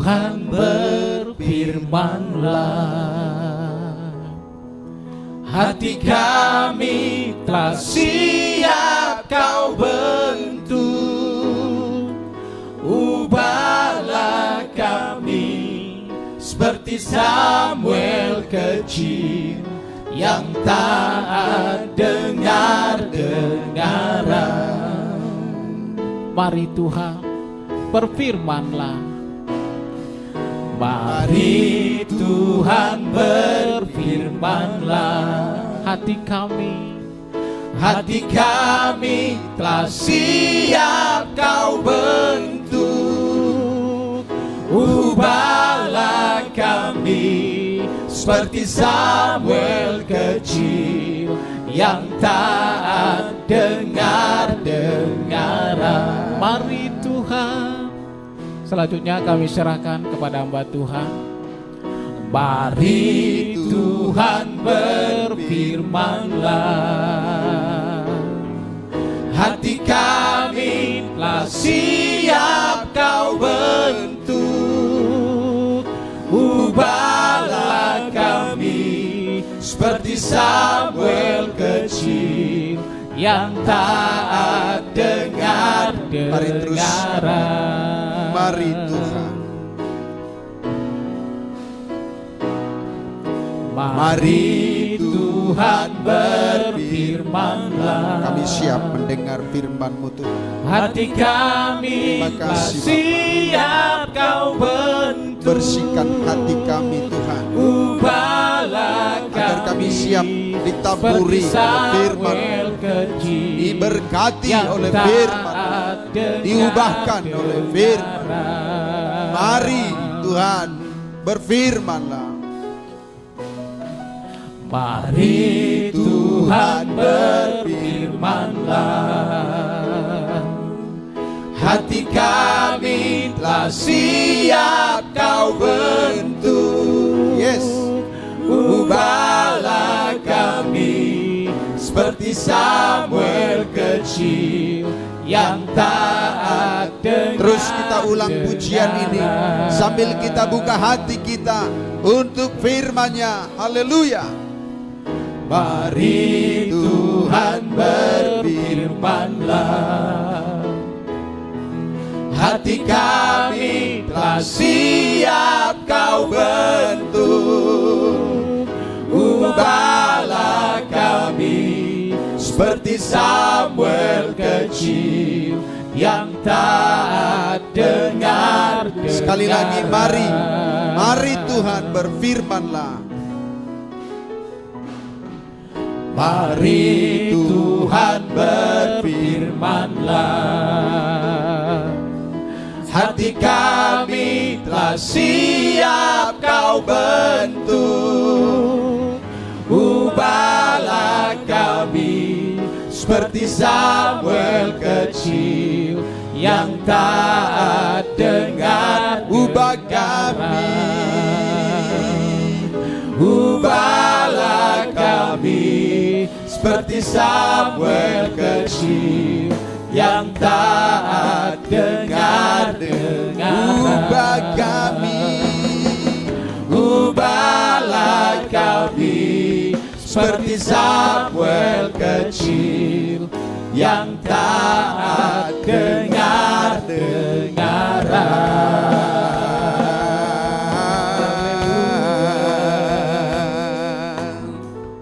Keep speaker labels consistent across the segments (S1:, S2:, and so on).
S1: Tuhan berfirmanlah, hati kami telah siap kau bentuk. Ubahlah kami seperti Samuel kecil yang taat dengar-dengaran. Mari Tuhan berfirmanlah, mari Tuhan berfirmanlah, hati kami telah siap kau bentuk. Ubahlah kami seperti Samuel kecil yang taat dengar-dengaran. Mari Tuhan. Selanjutnya kami serahkan kepada hamba Tuhan. Mari Tuhan berfirmanlah, hati kami telah siap kau bentuk. Ubahlah kami seperti Samuel kecil yang taat dengar-dengaran.
S2: Mari Tuhan,
S1: mari Tuhan berfirmanlah.
S2: Kami siap mendengar firman-Mu Tuhan.
S1: Hati kami siap kau bentuk.
S2: Bersihkan hati kami Tuhan,
S1: ubahlah
S2: agar kami siap ditaburi oleh firman, diberkati oleh firman, diubahkan oleh firman. Mari Tuhan berfirmanlah.
S1: Mari Tuhan berfirmanlah, hati kami telah siap kau bentuk.
S2: Yes.
S1: Ubahlah kami seperti Samuel kecil yang taat dengar.
S2: Terus kita ulang pujian ini sambil kita buka hati kita untuk firman-Nya. Haleluya.
S1: Mari Tuhan berfirmanlah, hati kami telah siap kau bentuk. Ubahlah kami seperti Samuel kecil yang taat dengar-dengaran.
S2: Sekali lagi mari, mari Tuhan berfirmanlah.
S1: Mari Tuhan berfirmanlah, hati kami telah siap kau bentuk. Ubahlah kami seperti Samuel kecil yang taat dengar.
S2: Ubah kami,
S1: ubahlah kami seperti Samuel kecil yang taat dengar-dengaran.
S2: ubah kami,
S1: ubahlah kami seperti Samuel kecil yang taat dengar-dengaran.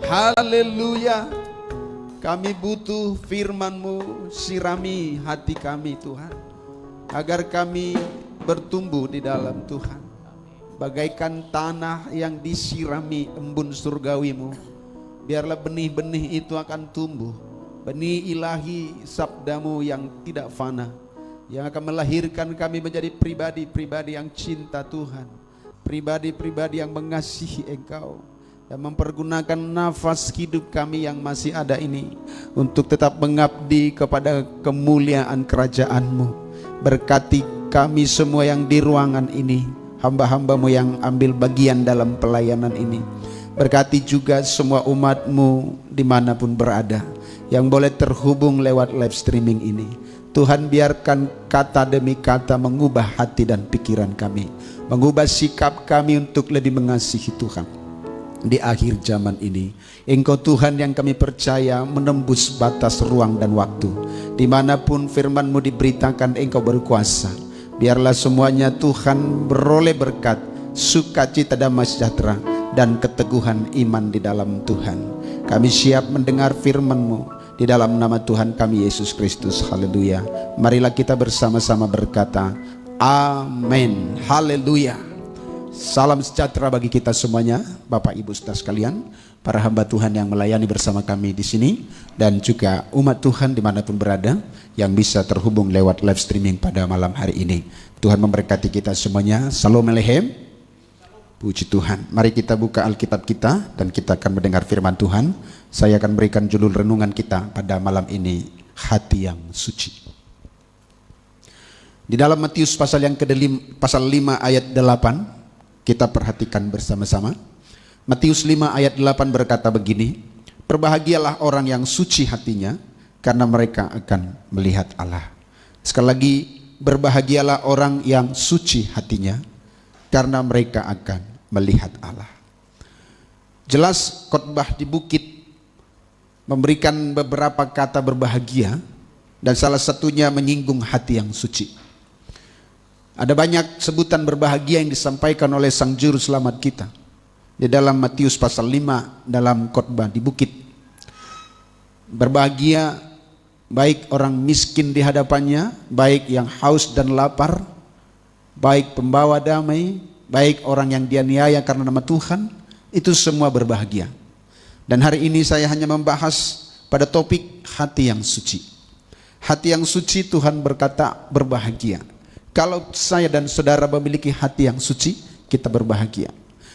S2: Haleluya. Kami butuh firman-Mu, sirami hati kami Tuhan, agar kami bertumbuh di dalam Tuhan, bagaikan tanah yang disirami embun surgawi-Mu. Biarlah benih-benih itu akan tumbuh, benih ilahi sabda-Mu yang tidak fana, yang akan melahirkan kami menjadi pribadi-pribadi yang cinta Tuhan, pribadi-pribadi yang mengasihi Engkau, dan mempergunakan nafas hidup kami yang masih ada ini untuk tetap mengabdi kepada kemuliaan kerajaan-Mu. Berkati kami semua yang di ruangan ini, hamba-hamba-Mu yang ambil bagian dalam pelayanan ini. Berkati juga semua umat-Mu dimanapun berada, yang boleh terhubung lewat live streaming ini. Tuhan, biarkan kata demi kata mengubah hati dan pikiran kami, mengubah sikap kami untuk lebih mengasihi Tuhan di akhir zaman ini. Engkau Tuhan yang kami percaya menembus batas ruang dan waktu. Dimanapun firman-Mu diberitakan, Engkau berkuasa. Biarlah semuanya Tuhan beroleh berkat, sukacita, damai sejahtera, dan keteguhan iman di dalam Tuhan. Kami siap mendengar firman-Mu di dalam nama Tuhan kami Yesus Kristus. Haleluya. Marilah kita bersama-sama berkata amin. Haleluya. Salam sejahtera bagi kita semuanya, Bapak Ibu saudara sekalian, para hamba Tuhan yang melayani bersama kami di sini, dan juga umat Tuhan dimanapun berada yang bisa terhubung lewat live streaming pada malam hari ini. Tuhan memberkati kita semuanya. Shalom Aleichem. Puji Tuhan. Mari kita buka Alkitab kita dan kita akan mendengar firman Tuhan. Saya akan berikan judul renungan kita pada malam ini, hati yang suci. Di dalam Matius pasal 5 ayat 8, kita perhatikan bersama-sama. Matius 5 ayat 8 berkata begini, berbahagialah orang yang suci hatinya, karena mereka akan melihat Allah. Sekali lagi, berbahagialah orang yang suci hatinya, karena mereka akan melihat Allah. Jelas khotbah di bukit memberikan beberapa kata berbahagia, dan salah satunya menyinggung hati yang suci. Ada banyak sebutan berbahagia yang disampaikan oleh Sang Juru Selamat kita di dalam Matius pasal 5 dalam khotbah di bukit. Berbahagia baik orang miskin di hadapannya, baik yang haus dan lapar, baik pembawa damai, baik orang yang dianiaya karena nama Tuhan, itu semua berbahagia. Dan hari ini saya hanya membahas pada topik hati yang suci. Hati yang suci, Tuhan berkata berbahagia. Kalau saya dan saudara memiliki hati yang suci, kita berbahagia.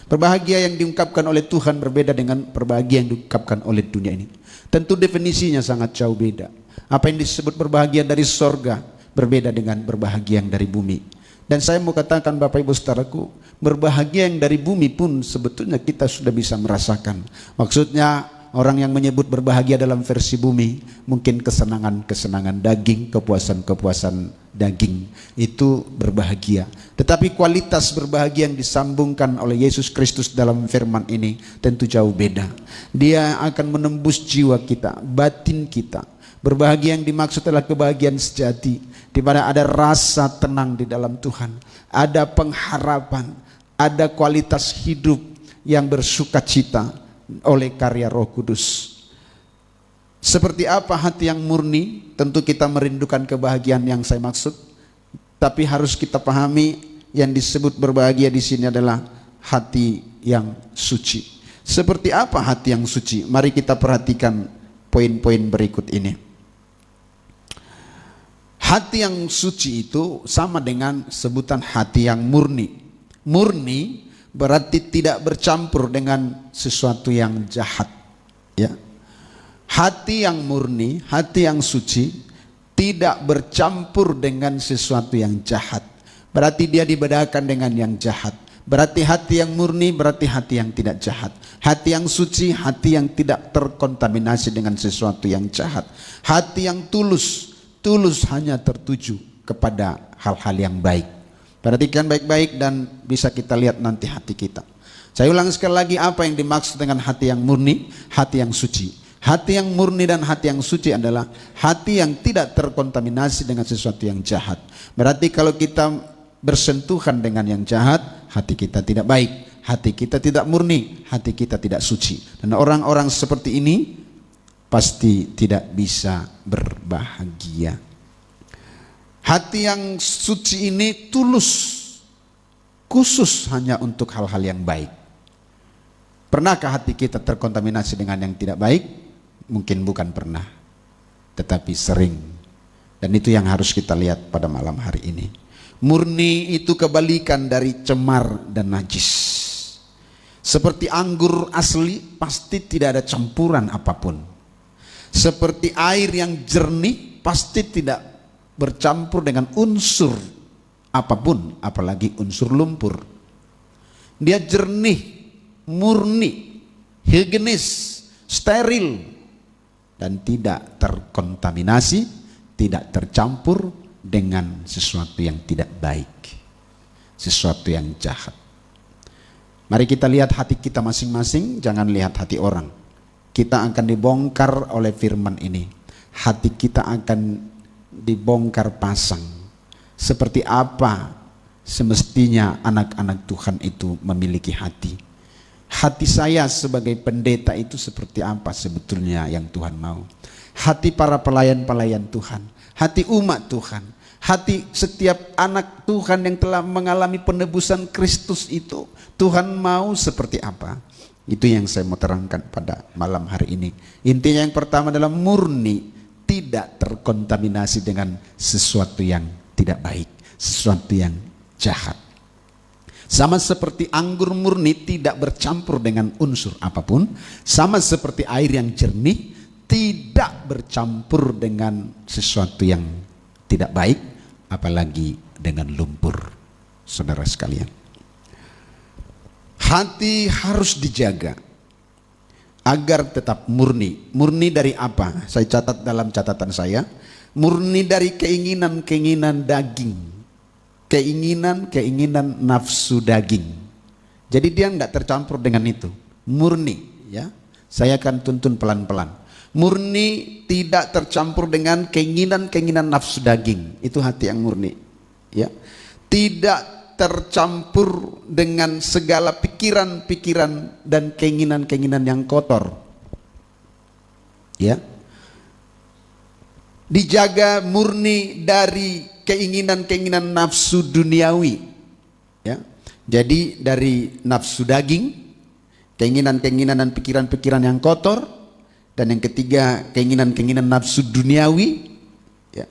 S2: Berbahagia yang diungkapkan oleh Tuhan berbeda dengan berbahagia yang diungkapkan oleh dunia ini. Tentu definisinya sangat jauh beda. Apa yang disebut berbahagia dari sorga berbeda dengan berbahagia yang dari bumi. Dan saya mau katakan Bapak Ibu saudaraku, berbahagia yang dari bumi pun sebetulnya kita sudah bisa merasakan. Maksudnya orang yang menyebut berbahagia dalam versi bumi, mungkin kesenangan-kesenangan daging, kepuasan-kepuasan daging, itu berbahagia. Tetapi kualitas berbahagia yang disambungkan oleh Yesus Kristus dalam firman ini tentu jauh beda. Dia akan menembus jiwa kita, batin kita. Berbahagia yang dimaksud adalah kebahagiaan sejati, di mana ada rasa tenang di dalam Tuhan, ada pengharapan, ada kualitas hidup yang bersukacita oleh karya Roh Kudus. Seperti apa hati yang murni? Tentu kita merindukan kebahagiaan yang saya maksud, tapi harus kita pahami yang disebut berbahagia di sini adalah hati yang suci. Seperti apa hati yang suci? Mari kita perhatikan poin-poin berikut ini. Hati yang suci itu sama dengan sebutan hati yang murni. Murni berarti tidak bercampur dengan sesuatu yang jahat, ya. Hati yang murni, hati yang suci tidak bercampur dengan sesuatu yang jahat. Berarti dia dibedakan dengan yang jahat. Berarti hati yang murni berarti hati yang tidak jahat. Hati yang suci, hati yang tidak terkontaminasi dengan sesuatu yang jahat. Hati yang tulus hanya tertuju kepada hal-hal yang baik. Perhatikan baik-baik dan bisa kita lihat nanti hati kita. Saya ulang sekali lagi, apa yang dimaksud dengan hati yang murni, hati yang suci. Hati yang murni dan hati yang suci adalah hati yang tidak terkontaminasi dengan sesuatu yang jahat. Berarti kalau kita bersentuhan dengan yang jahat, hati kita tidak baik, hati kita tidak murni, hati kita tidak suci. Dan orang-orang seperti ini pasti tidak bisa berbahagia. Hati yang suci ini tulus, khusus hanya untuk hal-hal yang baik. Pernahkah hati kita terkontaminasi dengan yang tidak baik? Mungkin bukan pernah, tetapi sering. Dan itu yang harus kita lihat pada malam hari ini. Murni itu kebalikan dari cemar dan najis. Seperti anggur asli, pasti tidak ada campuran apapun. Seperti air yang jernih, pasti tidak bercampur dengan unsur apapun, apalagi unsur lumpur. Dia jernih, murni, higienis, steril, dan tidak terkontaminasi, tidak tercampur dengan sesuatu yang tidak baik. sesuatu yang jahat. Mari kita lihat hati kita masing-masing, jangan lihat hati orang. Kita akan dibongkar oleh firman ini. Hati kita akan dibongkar pasang. Seperti apa semestinya anak-anak Tuhan itu memiliki hati. Hati saya sebagai pendeta itu seperti apa sebetulnya yang Tuhan mau. Hati para pelayan-pelayan Tuhan, hati umat Tuhan, hati setiap anak Tuhan yang telah mengalami penebusan Kristus itu, Tuhan mau seperti apa? Itu yang saya mau terangkan pada malam hari ini. Intinya yang pertama adalah murni, tidak terkontaminasi dengan sesuatu yang tidak baik, sesuatu yang jahat. Sama seperti anggur murni tidak bercampur dengan unsur apapun, sama seperti air yang jernih tidak bercampur dengan sesuatu yang tidak baik, apalagi dengan lumpur. Saudara sekalian, hati harus dijaga agar tetap murni. Murni dari apa? Saya catat dalam catatan saya, murni dari keinginan-keinginan daging, keinginan nafsu daging. Jadi dia tidak tercampur dengan itu, murni, ya. Saya akan tuntun pelan-pelan. Murni tidak tercampur dengan keinginan nafsu daging, itu hati yang murni, ya. Tidak tercampur dengan segala pikiran-pikiran dan keinginan yang kotor, ya. Dijaga murni dari keinginan nafsu duniawi, ya. Jadi dari nafsu daging, keinginan dan pikiran-pikiran yang kotor, dan yang ketiga keinginan nafsu duniawi, ya.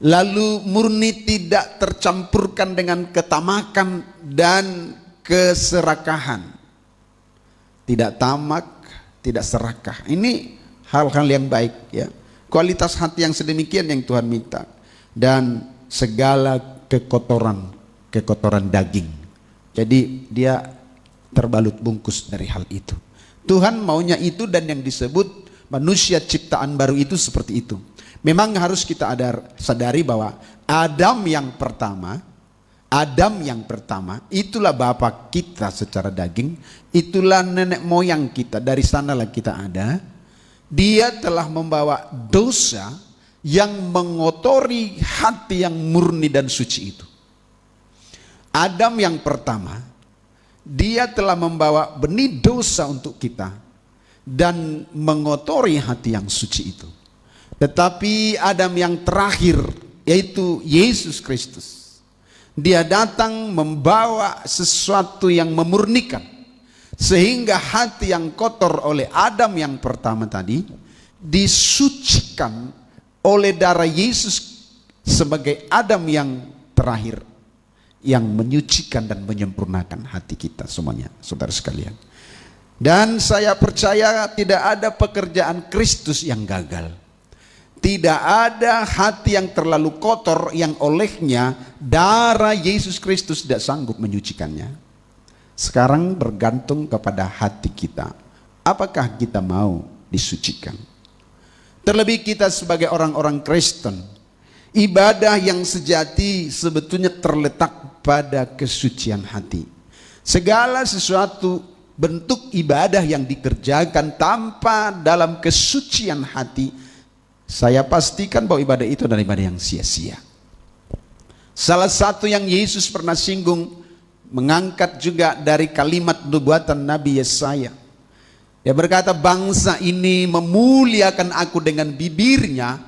S2: Lalu murni tidak tercampurkan dengan ketamakan dan keserakahan. Tidak tamak, tidak serakah. Ini hal-hal yang baik, ya. Kualitas hati yang sedemikian yang Tuhan minta. Dan segala kekotoran daging. Jadi dia terbalut bungkus dari hal itu. Tuhan maunya itu, dan yang disebut manusia ciptaan baru itu seperti itu. Memang harus kita sadari bahwa Adam yang pertama itulah bapak kita secara daging, itulah nenek moyang kita, dari sanalah kita ada. Dia telah membawa dosa yang mengotori hati yang murni dan suci itu. Adam yang pertama, dia telah membawa benih dosa untuk kita dan mengotori hati yang suci itu. Tetapi Adam yang terakhir, yaitu Yesus Kristus, dia datang membawa sesuatu yang memurnikan, sehingga hati yang kotor oleh Adam yang pertama tadi disucikan oleh darah Yesus sebagai Adam yang terakhir, yang menyucikan dan menyempurnakan hati kita semuanya, saudara sekalian. Dan saya percaya tidak ada pekerjaan Kristus yang gagal. Tidak ada hati yang terlalu kotor yang olehnya darah Yesus Kristus tidak sanggup menyucikannya. Sekarang bergantung kepada hati kita. Apakah kita mau disucikan? Terlebih kita sebagai orang-orang Kristen, ibadah yang sejati sebetulnya terletak pada kesucian hati. Segala sesuatu bentuk ibadah yang dikerjakan tanpa dalam kesucian hati, saya pastikan bahwa ibadah itu adalah ibadah yang sia-sia. Salah satu yang Yesus pernah singgung, mengangkat juga dari kalimat nubuatan Nabi Yesaya. Dia berkata, bangsa ini memuliakan aku dengan bibirnya,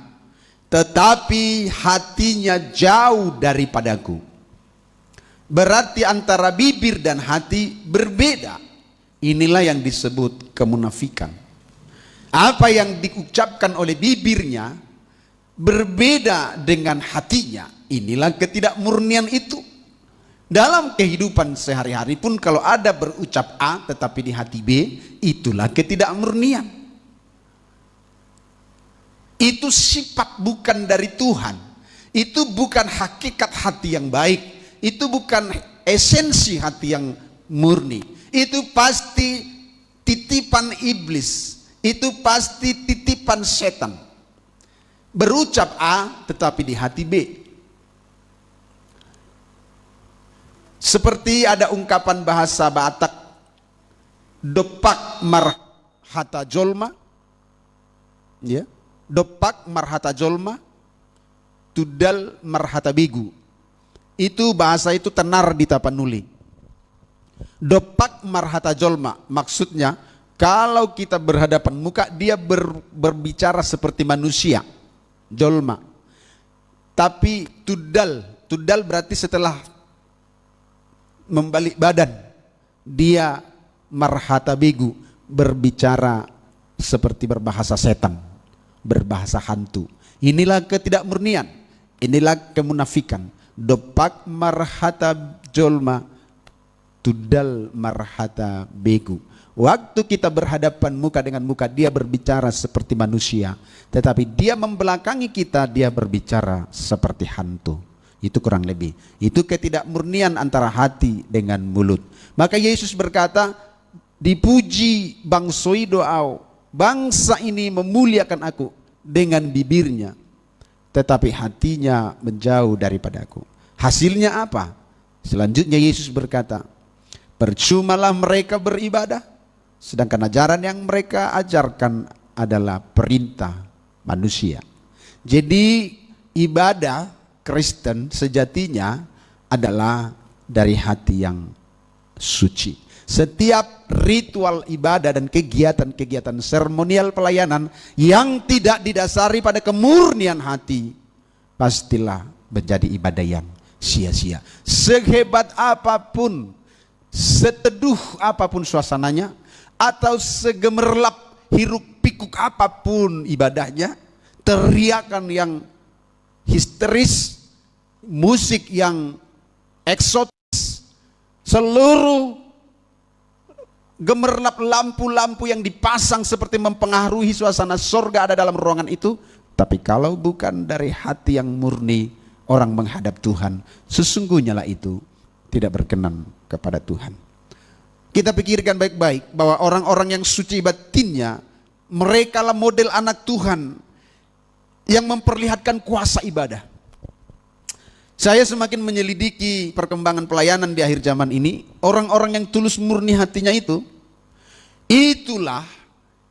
S2: tetapi hatinya jauh daripadaku. Berarti antara bibir dan hati berbeda. Inilah yang disebut kemunafikan. Apa yang diucapkan oleh bibirnya berbeda dengan hatinya. Inilah ketidakmurnian itu. Dalam kehidupan sehari-hari pun kalau ada berucap A tetapi di hati B, itulah ketidakmurnian. Itu sifat bukan dari Tuhan. Itu bukan hakikat hati yang baik. Itu bukan esensi hati yang murni. Itu pasti titipan iblis. Itu pasti titipan setan. Berucap A tetapi di hati B. Seperti ada ungkapan bahasa Batak, dopak marhata jolma, ya, dopak marhata jolma, tudal marhata begu. Itu bahasa itu tenar di Tapanuli. Dopak marhata jolma, maksudnya kalau kita berhadapan muka, dia berbicara seperti manusia, jolma. Tapi tudal berarti setelah membalik badan, dia marhata begu, berbicara seperti berbahasa setan, berbahasa hantu. Inilah ketidakmurnian, inilah kemunafikan. Dopak marhata jolma, tudal marhata begu. Waktu kita berhadapan muka dengan muka, dia berbicara seperti manusia, tetapi dia membelakangi kita, dia berbicara seperti hantu. Itu kurang lebih. Itu ketidakmurnian antara hati dengan mulut. Maka Yesus berkata, dipuji bangsoi doau, bangsa ini memuliakan aku dengan bibirnya, tetapi hatinya menjauh daripadaku. Hasilnya apa? Selanjutnya Yesus berkata, percumalah mereka beribadah, sedangkan ajaran yang mereka ajarkan adalah perintah manusia. Jadi ibadah Kristen sejatinya adalah dari hati yang suci. Setiap ritual ibadah dan kegiatan-kegiatan seremonial pelayanan yang tidak didasari pada kemurnian hati, pastilah menjadi ibadah yang sia-sia. Sehebat apapun, seteduh apapun suasananya, atau segemerlap hiruk pikuk apapun ibadahnya, teriakan yang histeris, musik yang eksotis, seluruh gemerlap lampu-lampu yang dipasang seperti mempengaruhi suasana sorga ada dalam ruangan itu. Tapi kalau bukan dari hati yang murni orang menghadap Tuhan, sesungguhnya lah itu tidak berkenan kepada Tuhan. Kita pikirkan baik-baik bahwa orang-orang yang suci batinnya, mereka lah model anak Tuhan yang memperlihatkan kuasa ibadah. Saya semakin menyelidiki perkembangan pelayanan di akhir zaman ini. Orang-orang yang tulus murni hatinya itu, itulah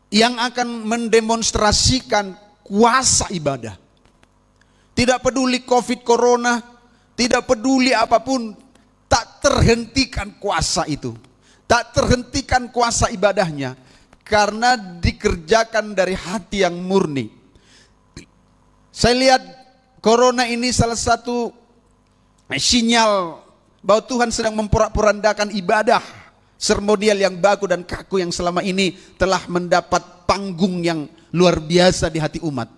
S2: yang akan mendemonstrasikan kuasa ibadah. Tidak peduli COVID, corona, tidak peduli apapun, tak terhentikan kuasa itu, tak terhentikan kuasa ibadahnya, karena dikerjakan dari hati yang murni. Saya lihat corona ini salah satu sinyal bahwa Tuhan sedang memporak-porandakan ibadah seremonial yang baku dan kaku yang selama ini telah mendapat panggung yang luar biasa di hati umat.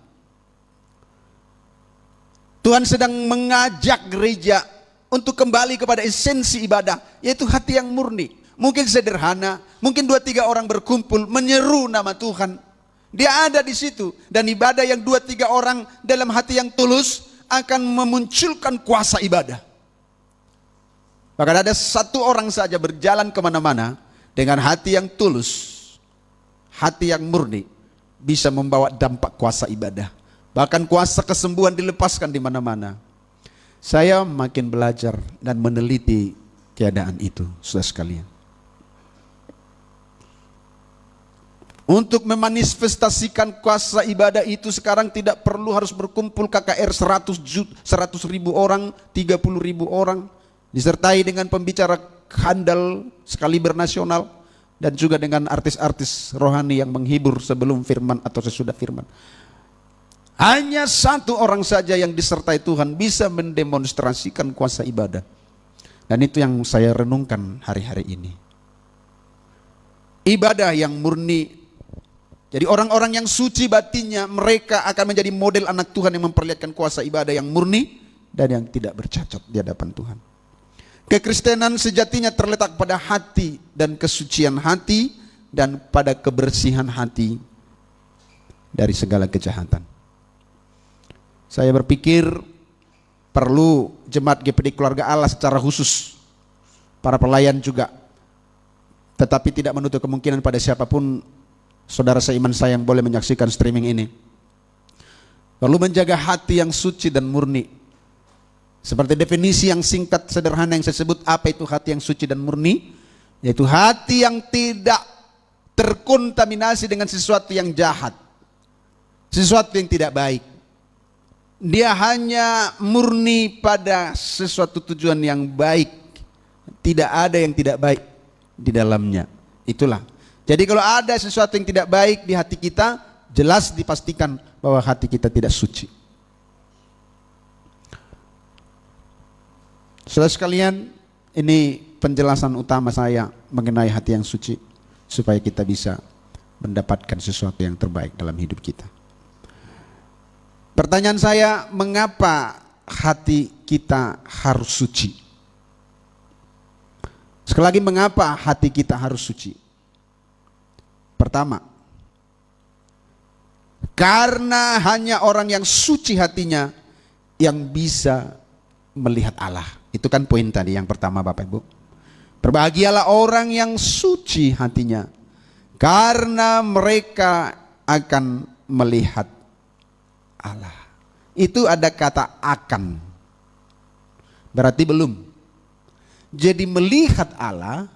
S2: Tuhan sedang mengajak gereja untuk kembali kepada esensi ibadah, yaitu hati yang murni. Mungkin sederhana, mungkin 2-3 orang berkumpul menyeru nama Tuhan. Dia ada di situ, dan ibadah yang 2-3 orang dalam hati yang tulus akan memunculkan kuasa ibadah. Bahkan ada 1 orang saja berjalan kemana-mana dengan hati yang tulus, hati yang murni, bisa membawa dampak kuasa ibadah. Bahkan kuasa kesembuhan dilepaskan di mana-mana. Saya makin belajar dan meneliti keadaan itu, saudara sekalian. Untuk memanifestasikan kuasa ibadah itu sekarang tidak perlu harus berkumpul KKR 100.000 orang, 30.000 orang, disertai dengan pembicara handal sekaliber nasional, dan juga dengan artis-artis rohani yang menghibur sebelum firman atau sesudah firman. Hanya 1 orang saja yang disertai Tuhan bisa mendemonstrasikan kuasa ibadah. Dan itu yang saya renungkan hari-hari ini. Ibadah yang murni. Jadi orang-orang yang suci batinnya, mereka akan menjadi model anak Tuhan yang memperlihatkan kuasa ibadah yang murni dan yang tidak bercacat di hadapan Tuhan. Kekristenan sejatinya terletak pada hati dan kesucian hati dan pada kebersihan hati dari segala kejahatan. Saya berpikir perlu jemaat GPD Keluarga Allah secara khusus, para pelayan juga, tetapi tidak menutup kemungkinan pada siapapun saudara seiman saya yang boleh menyaksikan streaming ini, perlu menjaga hati yang suci dan murni. Seperti definisi yang singkat sederhana yang saya sebut, apa itu hati yang suci dan murni? Yaitu hati yang tidak terkontaminasi dengan sesuatu yang jahat, sesuatu yang tidak baik. Dia hanya murni pada sesuatu tujuan yang baik. Tidak ada yang tidak baik di dalamnya. Itulah. Jadi kalau ada sesuatu yang tidak baik di hati kita, jelas dipastikan bahwa hati kita tidak suci. Saudara sekalian, ini penjelasan utama saya mengenai hati yang suci, supaya kita bisa mendapatkan sesuatu yang terbaik dalam hidup kita. Pertanyaan saya, mengapa hati kita harus suci? Sekali lagi, mengapa hati kita harus suci? Pertama, karena hanya orang yang suci hatinya yang bisa melihat Allah. Itu kan poin tadi yang pertama, Bapak Ibu. Berbahagialah orang yang suci hatinya, karena mereka akan melihat Allah. Itu ada kata akan, berarti belum. Jadi melihat Allah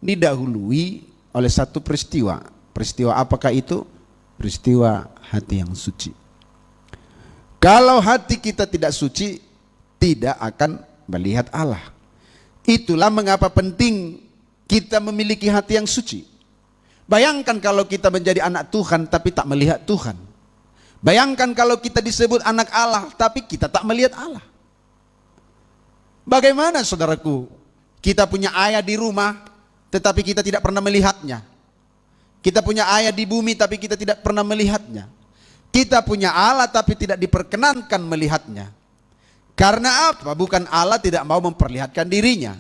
S2: didahului oleh satu peristiwa. Peristiwa apakah itu? Peristiwa hati yang suci. Kalau hati kita tidak suci, tidak akan melihat Allah. Itulah mengapa penting kita memiliki hati yang suci. Bayangkan kalau kita menjadi anak Tuhan tapi tak melihat Tuhan. Bayangkan kalau kita disebut anak Allah tapi kita tak melihat Allah. Bagaimana, saudaraku? Kita punya ayah di rumah tetapi kita tidak pernah melihatnya. Kita punya ayah di bumi tapi kita tidak pernah melihatnya. Kita punya Allah tapi tidak diperkenankan melihatnya. Karena apa? Bukan Allah tidak mau memperlihatkan dirinya,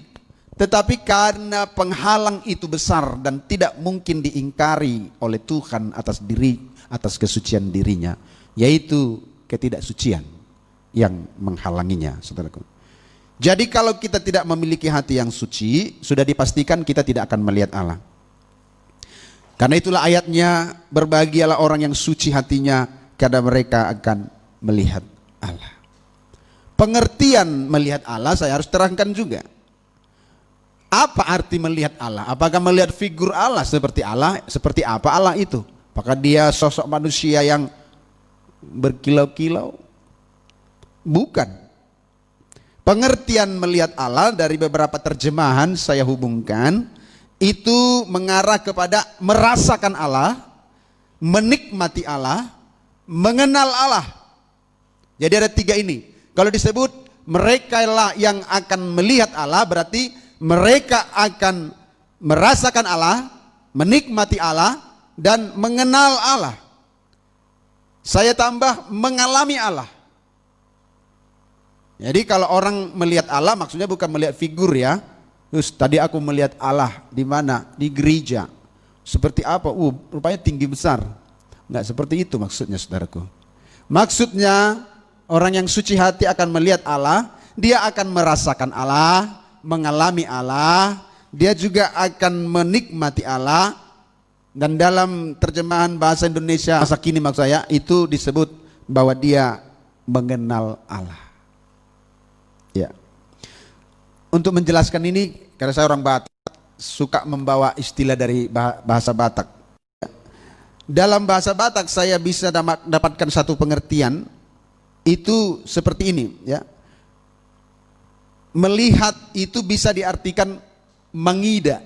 S2: tetapi karena penghalang itu besar dan tidak mungkin diingkari oleh Tuhan atas kesucian dirinya, yaitu ketidaksucian yang menghalanginya, saudaraku. Jadi kalau kita tidak memiliki hati yang suci, sudah dipastikan kita tidak akan melihat Allah. Karena itulah ayatnya, berbahagialah orang yang suci hatinya, karena mereka akan melihat Allah. Pengertian melihat Allah saya harus terangkan juga. Apa arti melihat Allah? Apakah melihat figur Allah seperti Allah? Seperti apa Allah itu? Apakah dia sosok manusia yang berkilau-kilau? Bukan. Pengertian melihat Allah dari beberapa terjemahan saya hubungkan, itu mengarah kepada merasakan Allah, menikmati Allah, mengenal Allah. Jadi ada tiga ini. Kalau disebut mereka lah yang akan melihat Allah, berarti mereka akan merasakan Allah, menikmati Allah, dan mengenal Allah. Saya tambah mengalami Allah. Jadi kalau orang melihat Allah maksudnya bukan melihat figur ya. Terus tadi aku melihat Allah di mana? Di gereja. Seperti apa? Rupanya tinggi besar. Enggak seperti itu maksudnya, saudaraku. Maksudnya orang yang suci hati akan melihat Allah, dia akan merasakan Allah, mengalami Allah, dia juga akan menikmati Allah. Dan dalam terjemahan bahasa Indonesia masa kini maksud saya, itu disebut bahwa dia mengenal Allah. Ya. Untuk menjelaskan ini, karena saya orang Batak, suka membawa istilah dari bahasa Batak. Dalam bahasa Batak saya bisa dapatkan satu pengertian. Itu seperti ini ya. Melihat itu bisa diartikan mengida.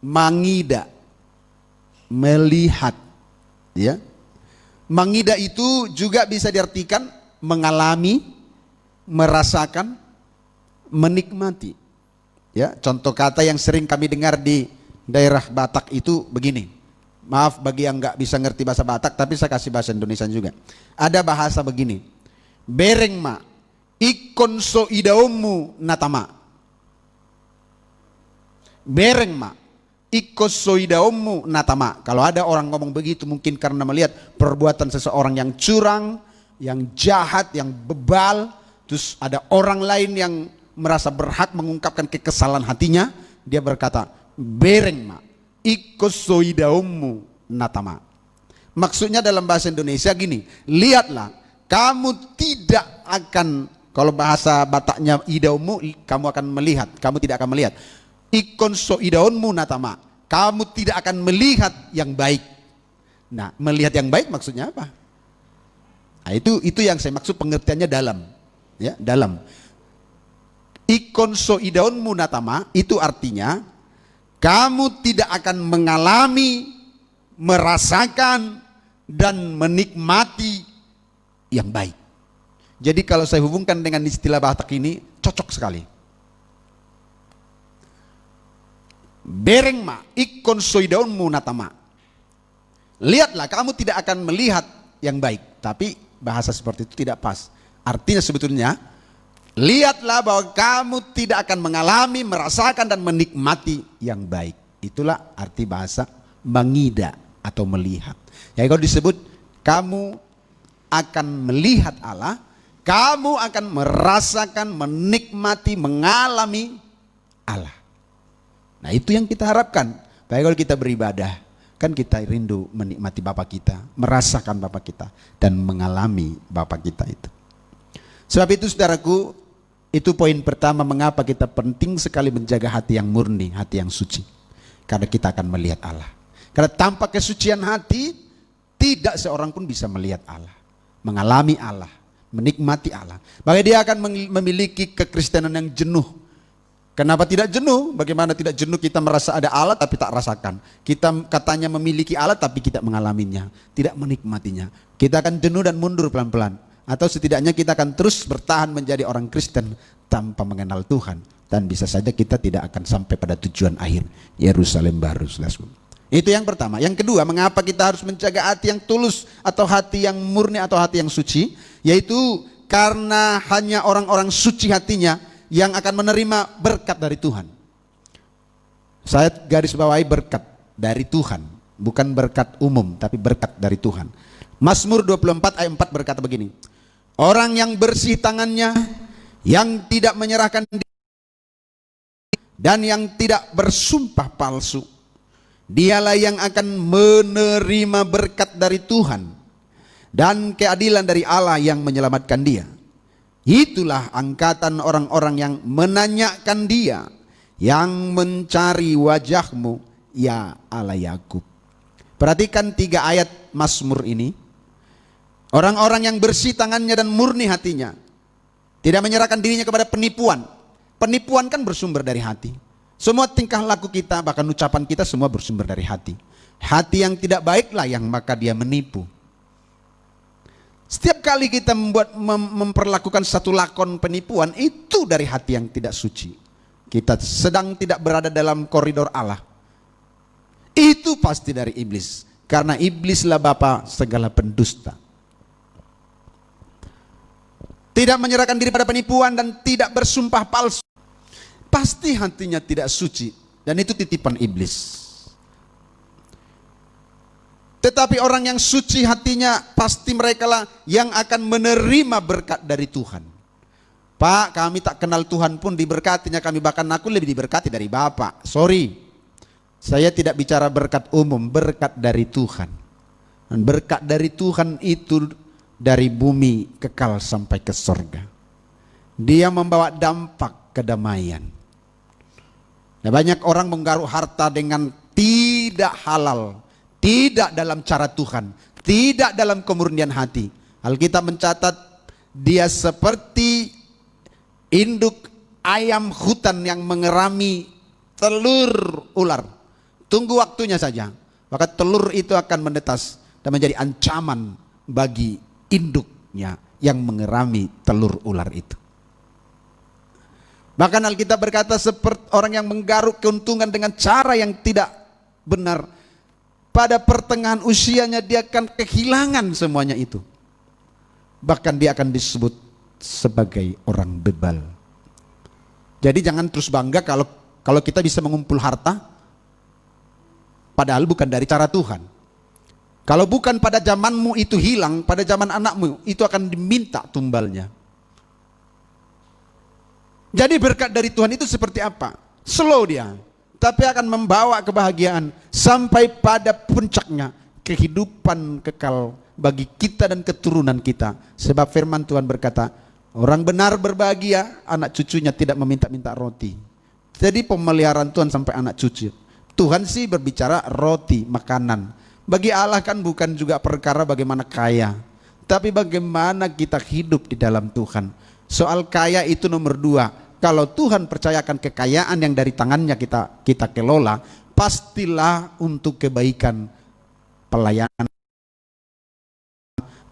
S2: Mangida. Melihat ya. Mangida itu juga bisa diartikan mengalami, merasakan, menikmati. Ya, contoh kata yang sering kami dengar di daerah Batak itu begini. Maaf bagi yang nggak bisa ngerti bahasa Batak, tapi saya kasih bahasa Indonesia juga. Ada bahasa begini, bereng ma, ikon so idaumu natama. Bereng ma, ikon so idaumu natama. Kalau ada orang ngomong begitu mungkin karena melihat perbuatan seseorang yang curang, yang jahat, yang bebal. Terus ada orang lain yang merasa berhak mengungkapkan kekesalan hatinya. Dia berkata, bereng ma, ikosoidaumu natama. Maksudnya dalam bahasa Indonesia gini, lihatlah, kamu tidak akan Kalau bahasa Bataknya idaumu, kamu akan melihat, kamu tidak akan melihat. Ikon so idaunmu natama, kamu tidak akan melihat yang baik. Nah, melihat yang baik maksudnya apa? Nah, itu yang saya maksud pengertiannya dalam, ya, dalam. Ikon so idaunmu natama itu artinya kamu tidak akan mengalami, merasakan dan menikmati yang baik. Jadi kalau saya hubungkan dengan istilah Batak ini cocok sekali. Bereng ma ikon soidaunmu natama. Lihatlah, kamu tidak akan melihat yang baik. Tapi bahasa seperti itu tidak pas. Artinya sebetulnya, lihatlah bahwa kamu tidak akan mengalami, merasakan dan menikmati yang baik. Itulah arti bahasa mengida atau melihat. Ya, kalau disebut kamu akan melihat Allah, kamu akan merasakan, menikmati, mengalami Allah. Nah, itu yang kita harapkan. Baik, kalau kita beribadah, kan kita rindu menikmati Bapa kita, merasakan Bapa kita, dan mengalami Bapa kita itu. Sebab itu saudaraku, itu poin pertama mengapa kita penting sekali menjaga hati yang murni, hati yang suci. Karena kita akan melihat Allah. Karena tanpa kesucian hati, tidak seorang pun bisa melihat Allah, mengalami Allah, menikmati Allah. Maka dia akan memiliki kekristenan yang jenuh. Kenapa tidak jenuh? Bagaimana tidak jenuh? Kita merasa ada Allah tapi tak rasakan. Kita katanya memiliki Allah tapi tidak mengalaminya, tidak menikmatinya. Kita akan jenuh dan mundur pelan-pelan. Atau setidaknya kita akan terus bertahan menjadi orang Kristen tanpa mengenal Tuhan. Dan bisa saja kita tidak akan sampai pada tujuan akhir, Yerusalem baru. Itu yang pertama. Yang kedua, mengapa kita harus menjaga hati yang tulus atau hati yang murni atau hati yang suci? Yaitu karena hanya orang-orang suci hatinya yang akan menerima berkat dari Tuhan. Saya garis bawahi berkat dari Tuhan, bukan berkat umum, tapi berkat dari Tuhan. Mazmur 24 ayat 4 berkata begini, orang yang bersih tangannya, yang tidak menyerahkan diri, dan yang tidak bersumpah palsu, dialah yang akan menerima berkat dari Tuhan dan keadilan dari Allah yang menyelamatkan dia. Itulah angkatan orang-orang yang menanyakan dia, yang mencari wajahmu, ya Allah Yakub. Perhatikan 3 ayat Mazmur ini. Orang-orang yang bersih tangannya dan murni hatinya, tidak menyerahkan dirinya kepada penipuan. Penipuan kan bersumber dari hati. Semua tingkah laku kita, bahkan ucapan kita semua bersumber dari hati. Hati yang tidak baiklah yang maka dia menipu. Setiap kali kita memperlakukan satu lakon penipuan, itu dari hati yang tidak suci. Kita sedang tidak berada dalam koridor Allah. Itu pasti dari iblis. Karena iblislah bapa segala pendusta. Tidak menyerahkan diri pada penipuan dan tidak bersumpah palsu. Pasti hatinya tidak suci. Dan itu titipan iblis. Tetapi orang yang suci hatinya, pasti merekalah yang akan menerima berkat dari Tuhan. Pak, kami tak kenal Tuhan pun diberkatinya kami, bahkan aku lebih diberkati dari Bapak. Sorry, saya tidak bicara berkat umum, berkat dari Tuhan. Dan berkat dari Tuhan itu dari bumi kekal sampai ke sorga. Dia membawa dampak kedamaian. Nah, banyak orang menggaruk harta dengan tidak halal, tidak dalam cara Tuhan, tidak dalam kemurnian hati. Alkitab mencatat dia seperti induk ayam hutan yang mengerami telur ular. Tunggu waktunya saja, maka telur itu akan menetas dan menjadi ancaman bagi induknya yang mengerami telur ular itu. Bahkan Alkitab berkata seperti orang yang menggaruk keuntungan dengan cara yang tidak benar. Pada pertengahan usianya dia akan kehilangan semuanya itu. Bahkan dia akan disebut sebagai orang bebal. Jadi jangan terus bangga kalau kita bisa mengumpul harta, padahal bukan dari cara Tuhan. Kalau bukan pada zamanmu itu hilang, pada zaman anakmu itu akan diminta tumbalnya. Jadi berkat dari Tuhan itu seperti apa? Slow dia, tapi akan membawa kebahagiaan sampai pada puncaknya kehidupan kekal bagi kita dan keturunan kita. Sebab firman Tuhan berkata, Orang benar berbahagia, anak cucunya tidak meminta-minta roti. Jadi pemeliharaan Tuhan sampai anak cucu. Tuhan sih berbicara roti, makanan. Bagi Allah kan bukan juga perkara bagaimana kaya, tapi bagaimana kita hidup di dalam Tuhan. Soal kaya itu nomor 2. Kalau Tuhan percayakan kekayaan yang dari tangannya kita kelola, pastilah untuk kebaikan pelayanan,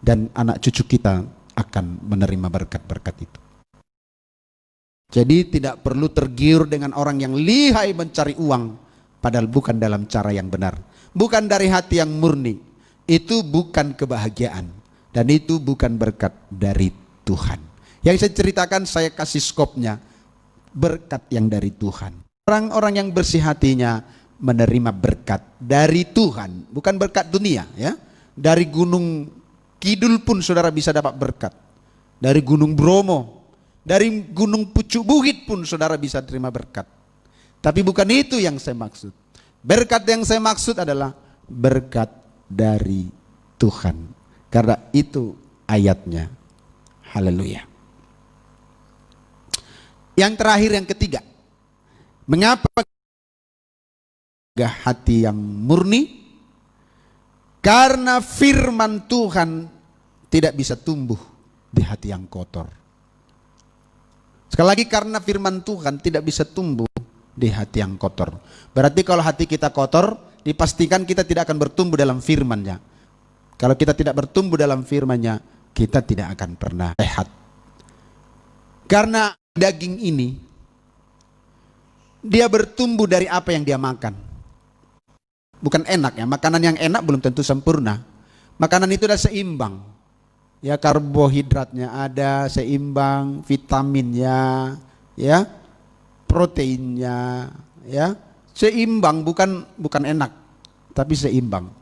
S2: dan anak cucu kita akan menerima berkat-berkat itu. Jadi tidak perlu tergiur dengan orang yang lihai mencari uang, padahal bukan dalam cara yang benar, bukan dari hati yang murni. Itu bukan kebahagiaan, dan itu bukan berkat dari Tuhan. Yang saya ceritakan, saya kasih skopnya, berkat yang dari Tuhan. Orang-orang yang bersih hatinya menerima berkat dari Tuhan, bukan berkat dunia ya. Dari Gunung Kidul pun saudara bisa dapat berkat. Dari Gunung Bromo, dari Gunung Pucuk Bukit pun saudara bisa terima berkat. Tapi bukan itu yang saya maksud. Berkat yang saya maksud adalah berkat dari Tuhan. Karena itu ayatnya. Haleluya. Yang terakhir, yang ketiga. Mengapa hati yang murni? Karena firman Tuhan tidak bisa tumbuh di hati yang kotor. Sekali lagi, karena firman Tuhan tidak bisa tumbuh di hati yang kotor. Berarti kalau hati kita kotor, dipastikan kita tidak akan bertumbuh dalam firman-Nya. Kalau kita tidak bertumbuh dalam firman-Nya, kita tidak akan pernah sehat. Karena daging ini, dia bertumbuh dari apa yang dia makan. Bukan enak ya, makanan yang enak belum tentu sempurna. Makanan itu sudah seimbang. Ya, karbohidratnya ada seimbang, vitaminnya, ya, proteinnya, ya, seimbang, bukan enak, tapi seimbang.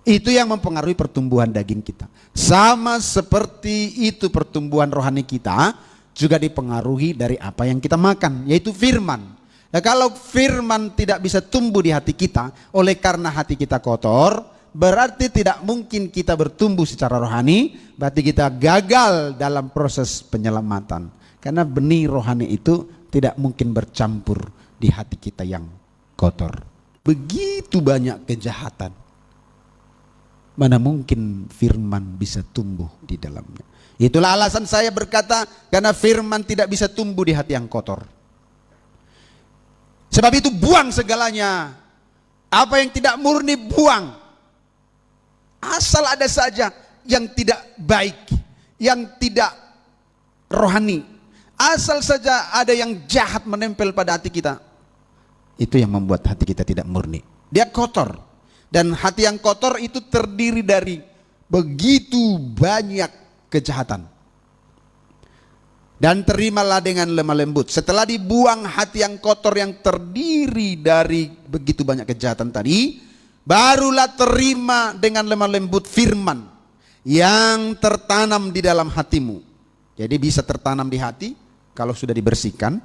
S2: Itu yang mempengaruhi pertumbuhan daging kita. Sama seperti itu pertumbuhan rohani kita juga dipengaruhi dari apa yang kita makan, yaitu firman. Nah, kalau firman tidak bisa tumbuh di hati kita oleh karena hati kita kotor, berarti tidak mungkin kita bertumbuh secara rohani, berarti kita gagal dalam proses penyelamatan. Karena benih rohani itu tidak mungkin bercampur di hati kita yang kotor. Begitu banyak kejahatan. Mana mungkin firman bisa tumbuh di dalamnya. Itulah alasan saya berkata, karena firman tidak bisa tumbuh di hati yang kotor. Sebab itu buang segalanya. Apa yang tidak murni buang. Asal ada saja yang tidak baik, yang tidak rohani. Asal saja ada yang jahat menempel pada hati kita. Itu yang membuat hati kita tidak murni. Dia kotor. Dan hati yang kotor itu terdiri dari begitu banyak kejahatan. Dan terimalah dengan lemah lembut. Setelah dibuang hati yang kotor yang terdiri dari begitu banyak kejahatan tadi, barulah terima dengan lemah lembut firman yang tertanam di dalam hatimu. Jadi bisa tertanam di hati kalau sudah dibersihkan.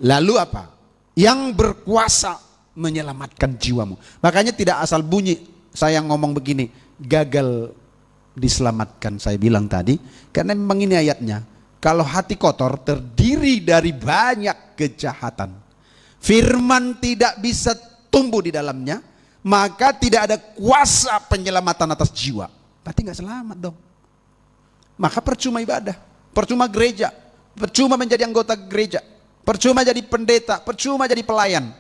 S2: Lalu apa? Yang berkuasa menyelamatkan jiwamu. Makanya tidak asal bunyi saya ngomong begini, gagal diselamatkan, saya bilang tadi, karena memang ini ayatnya. Kalau hati kotor terdiri dari banyak kejahatan, firman tidak bisa tumbuh di dalamnya, maka tidak ada kuasa penyelamatan atas jiwa. Berarti nggak selamat dong. Maka percuma ibadah, percuma gereja, percuma menjadi anggota gereja, percuma jadi pendeta, percuma jadi pelayan.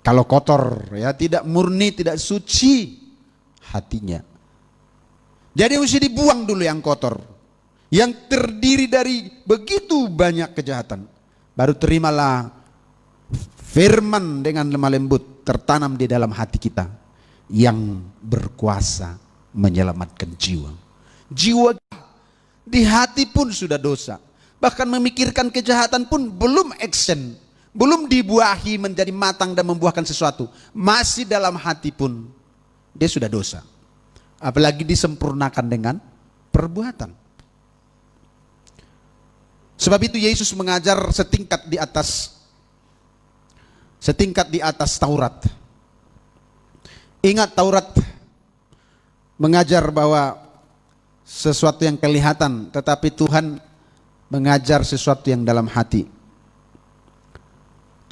S2: Kalau kotor, ya, tidak murni, tidak suci hatinya. Jadi mesti dibuang dulu yang kotor, yang terdiri dari begitu banyak kejahatan. Baru terimalah firman dengan lemah lembut tertanam di dalam hati kita yang berkuasa menyelamatkan jiwa. Jiwa di hati pun sudah dosa. Bahkan memikirkan kejahatan pun belum action, belum dibuahi menjadi matang dan membuahkan sesuatu. Masih dalam hati pun dia sudah dosa. Apalagi disempurnakan dengan perbuatan. Sebab itu Yesus mengajar setingkat di atas Taurat. Ingat, Taurat mengajar bahwa sesuatu yang kelihatan, tetapi Tuhan mengajar sesuatu yang dalam hati.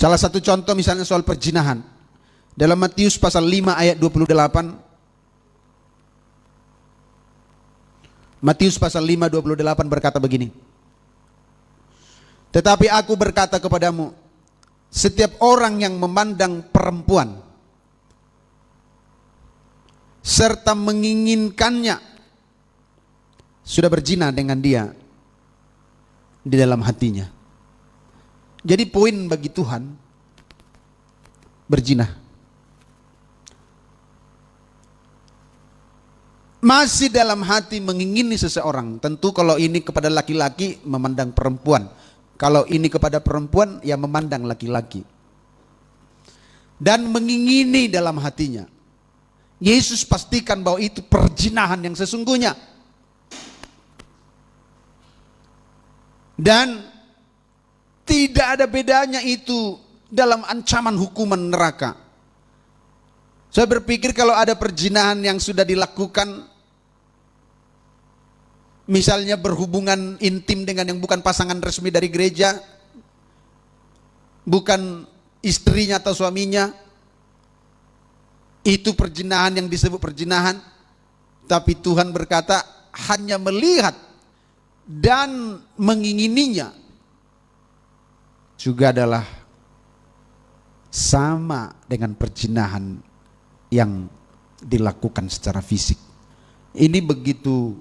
S2: Salah satu contoh misalnya soal perzinahan. Dalam Matius pasal 5 ayat 28. Matius pasal 5 28 berkata begini. Tetapi aku berkata kepadamu, setiap orang yang memandang perempuan serta menginginkannya sudah berzina dengan dia di dalam hatinya. Jadi poin bagi Tuhan berzina. Masih dalam hati mengingini seseorang. Tentu kalau ini kepada laki-laki memandang perempuan. Kalau ini kepada perempuan ya memandang laki-laki. Dan mengingini dalam hatinya. Yesus pastikan bahwa itu perzinahan yang sesungguhnya. Dan tidak ada bedanya itu dalam ancaman hukuman neraka. Saya berpikir kalau ada perzinahan yang sudah dilakukan, misalnya berhubungan intim dengan yang bukan pasangan resmi dari gereja, bukan istrinya atau suaminya, itu perzinahan yang disebut perzinahan. Tapi Tuhan berkata hanya melihat dan mengingininya juga adalah sama dengan perzinahan yang dilakukan secara fisik. Ini begitu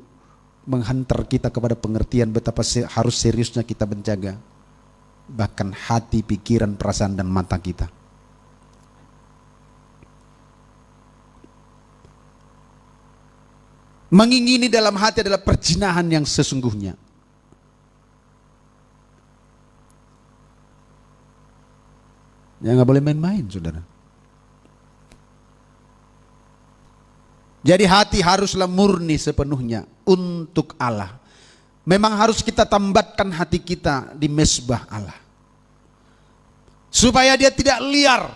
S2: menghantar kita kepada pengertian betapa harus seriusnya kita menjaga bahkan hati, pikiran, perasaan dan mata kita. Mengingini dalam hati adalah perzinahan yang sesungguhnya. Ya nggak boleh main-main, saudara. Jadi hati haruslah murni sepenuhnya untuk Allah. Memang harus kita tambatkan hati kita di mezbah Allah. Supaya dia tidak liar.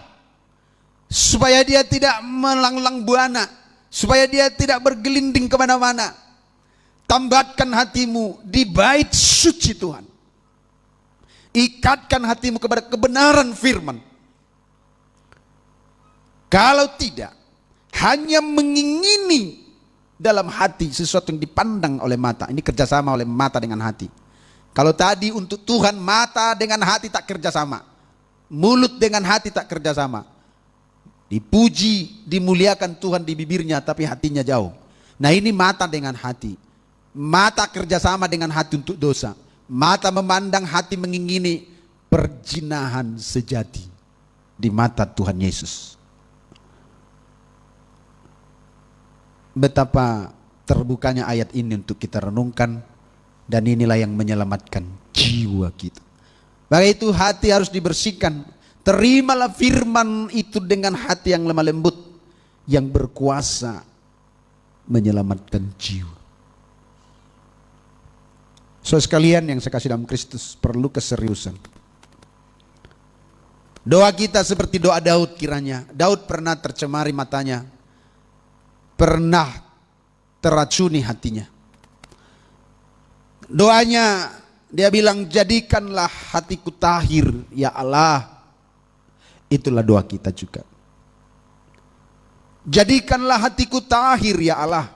S2: Supaya dia tidak melanglang buana. Supaya dia tidak bergelinding kemana-mana. Tambatkan hatimu di bait suci Tuhan. Ikatkan hatimu kepada kebenaran firman. Kalau tidak, hanya mengingini dalam hati sesuatu yang dipandang oleh mata. Ini kerjasama oleh mata dengan hati. Kalau tadi untuk Tuhan mata dengan hati tak kerjasama. Mulut dengan hati tak kerjasama. Dipuji, dimuliakan Tuhan di bibirnya tapi hatinya jauh. Nah ini mata dengan hati. Mata kerjasama dengan hati untuk dosa. Mata memandang, hati mengingini, perzinahan sejati di mata Tuhan Yesus. Betapa terbukanya ayat ini untuk kita renungkan. Dan inilah yang menyelamatkan jiwa kita. Maka itu hati harus dibersihkan. Terimalah firman itu dengan hati yang lemah lembut, yang berkuasa menyelamatkan jiwa. Saudara sekalian yang saya kasih dalam Kristus, perlu keseriusan. Doa kita seperti doa Daud kiranya. Daud pernah tercemari matanya, pernah teracuni hatinya. Doanya dia bilang, jadikanlah hatiku tahir ya Allah. Itulah doa kita juga. Jadikanlah hatiku tahir ya Allah.